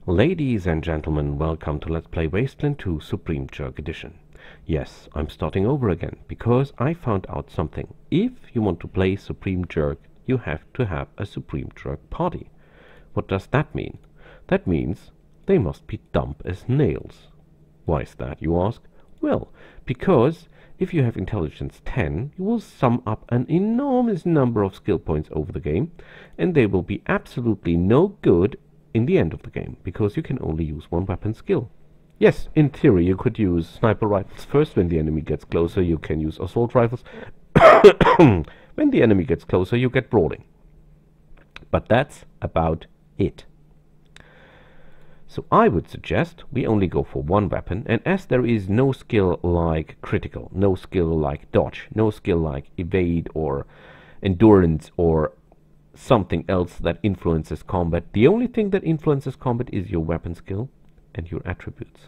Ladies and gentlemen, welcome to Let's Play Wasteland 2 Supreme Jerk Edition. Yes, I'm starting over again, because I found out something. If you want to play Supreme Jerk, you have to have a Supreme Jerk party. What does that mean? That means they must be dumb as nails. Why is that, you ask? Well, because if you have intelligence 10, you will sum up an enormous number of skill points over the game, and they will be absolutely no good in the end of the game, because you can only use one weapon skill. Yes, in theory you could use sniper rifles first. When the enemy gets closer, you can use assault rifles. When the enemy gets closer, you get brawling. But that's about it. So I would suggest we only go for one weapon, and as there is no skill like critical, no skill like dodge, no skill like evade or endurance or something else that influences combat, the only thing that influences combat is your weapon skill and your attributes.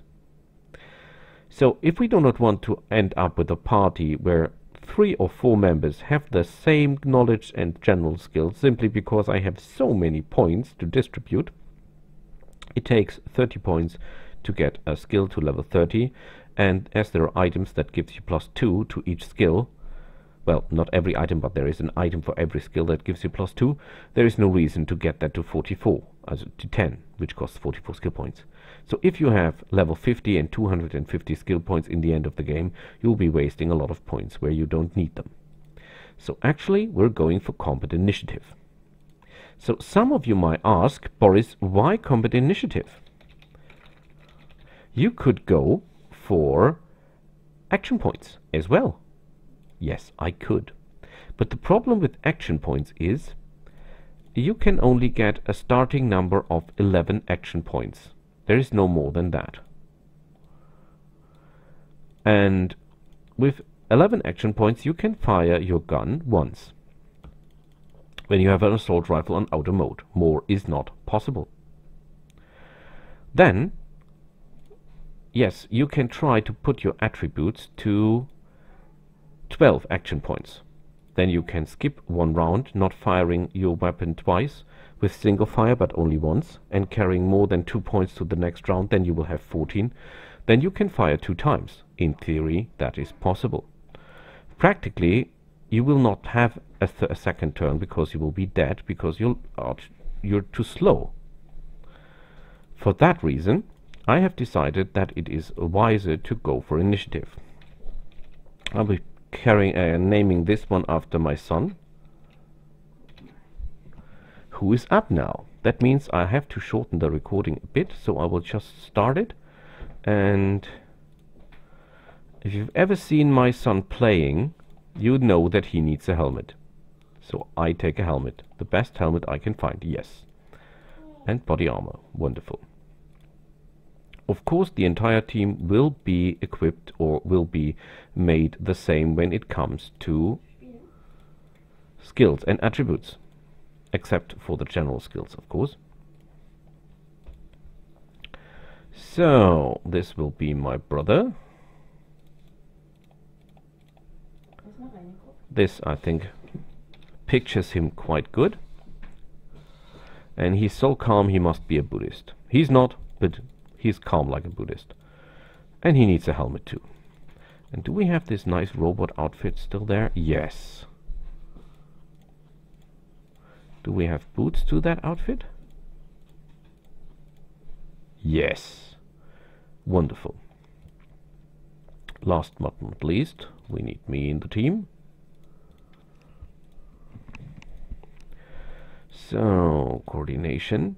So if we do not want to end up with a party where 3 or 4 members have the same knowledge and general skills simply because I have so many points to distribute, it takes 30 points to get a skill to level 30, and as there are items that gives you +2 to each skill, well, not every item, but there is an item for every skill that gives you +2, there is no reason to get that to 44, as to 10, which costs 44 skill points. So if you have level 50 and 250 skill points in the end of the game, you'll be wasting a lot of points where you don't need them. So actually, we're going for combat initiative. So some of you might ask, Boris, why combat initiative? You could go for action points as well. Yes, I could. But the problem with action points is you can only get a starting number of 11 action points. There is no more than that. And with 11 action points you can fire your gun once. When you have an assault rifle on auto mode, more is not possible. Then, yes, you can try to put your attributes to 12 action points. Then you can skip one round, not firing your weapon twice, with single fire but only once, and carrying more than 2 points to the next round. Then you will have 14. Then you can fire 2 times. In theory, that is possible. Practically, you will not have a second turn because you will be dead, because you're too slow. For that reason, I have decided that it is wiser to go for initiative. I'll be naming this one after my son, who is up now. That means I have to shorten the recording a bit, so I will just start it. And if you've ever seen my son playing, you know that he needs a helmet. So I take a helmet, the best helmet I can find, yes. And body armor, wonderful. Of course, the entire team will be equipped or will be made the same when it comes to skills and attributes, except for the general skills, of course. So, this will be my brother. This, I think, pictures him quite good. And he's so calm he must be a Buddhist. He's not, but he's calm like a Buddhist. And he needs a helmet too. And do we have this nice robot outfit still there? Yes. Do we have boots to that outfit? Yes. Wonderful. Last but not least, we need me in the team. So, coordination.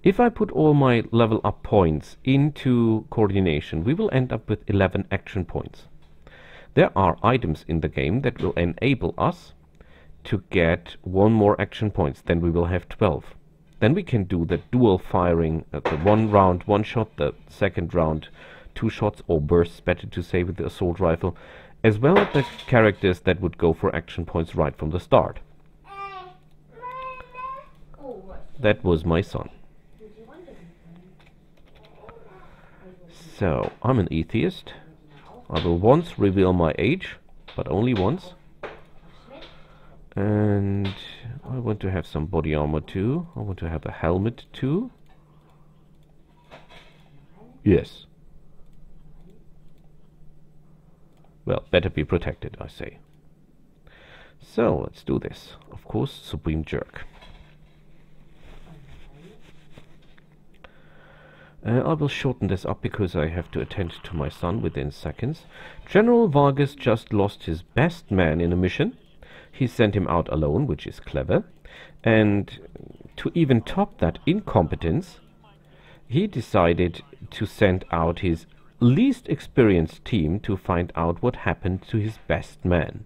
If I put all my level up points into coordination, we will end up with 11 action points. There are items in the game that will enable us to get 1 more action points, then we will have 12. Then we can do the dual firing, the 1 round 1 shot, the second round 2 shots, or bursts, better to say, with the assault rifle, as well as the characters that would go for action points right from the start. That was my son. So, I'm an atheist. I will once reveal my age, but only once. And I want to have some body armor too. I want to have a helmet too. Yes. Well, better be protected, I say. So, let's do this. Of course, Supreme Jerk. I will shorten this up because I have to attend to my son within seconds. General Vargas just lost his best man in a mission. He sent him out alone, which is clever. And to even top that incompetence, he decided to send out his least experienced team to find out what happened to his best man.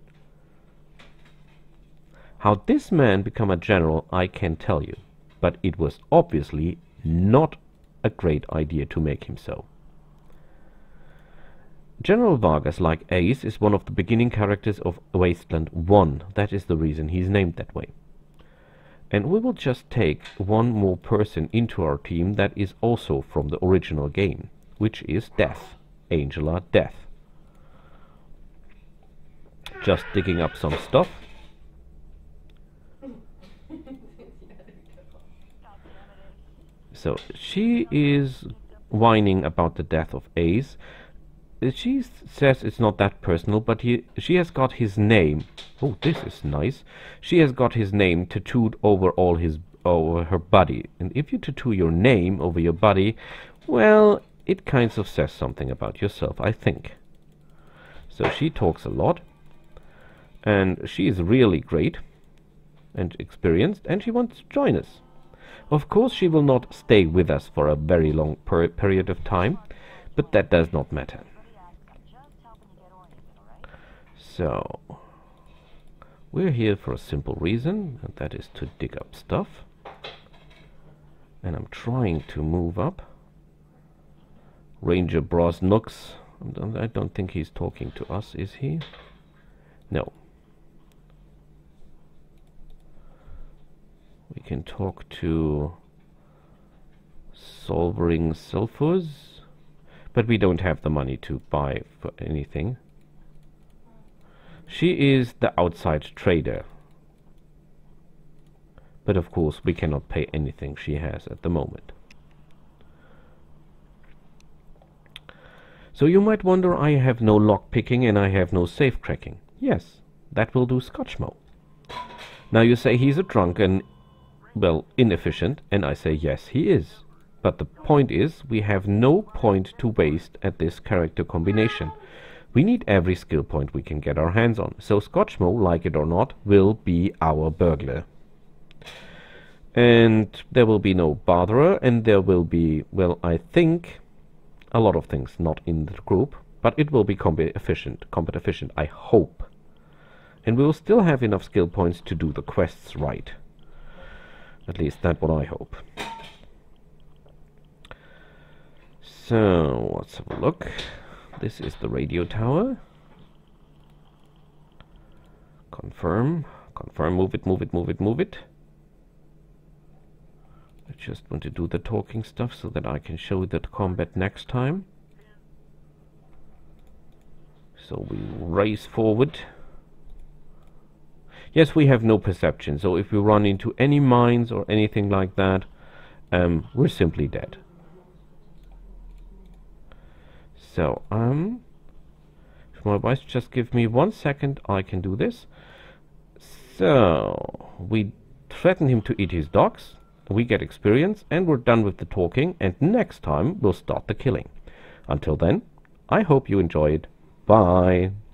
How this man became a general, I can tell you. But it was obviously not a great idea to make him so. General Vargas, like Ace, is one of the beginning characters of Wasteland 1. That is the reason he's named that way. And we will just take one more person into our team that is also from the original game, which is Death, Angela Death. Just digging up some stuff. So she is whining about the death of Ace. She says it's not that personal, but she has got his name. Oh, this is nice. She has got his name tattooed over over her body. And if you tattoo your name over your body, well, it kind of says something about yourself, I think. So she talks a lot, and she is really great and experienced, and she wants to join us. Of course, she will not stay with us for a very long period of time, but that does not matter. So, we're here for a simple reason, and that is to dig up stuff. And I'm trying to move up. Ranger Bros Nooks. I don't think he's talking to us, is he? No. We can talk to Solvering Sulfurs, but we don't have the money to buy for anything. She is the outside trader, but of course we cannot pay anything she has at the moment. So you might wonder, I have no lock picking and I have no safe cracking. Yes, that will do Scotchmo. Now you say he's a drunk and, well, inefficient, and I say yes, he is. But the point is, we have no point to waste at this character combination. We need every skill point we can get our hands on. So Scotchmo, like it or not, will be our burglar. And there will be no botherer, and there will be, well, I think, a lot of things not in the group, but it will be combat efficient, I hope. And we will still have enough skill points to do the quests right. At least that's what I hope. So, let's have a look. This is the radio tower. Confirm. Confirm. Move it, move it, move it, move it. I just want to do the talking stuff so that I can show that combat next time. So we race forward. Yes, we have no perception, so if we run into any mines or anything like that, we're simply dead. So, if my wife just give me 1 second, I can do this. So, we threaten him to eat his dogs, we get experience, and we're done with the talking, and next time we'll start the killing. Until then, I hope you enjoyed. Bye!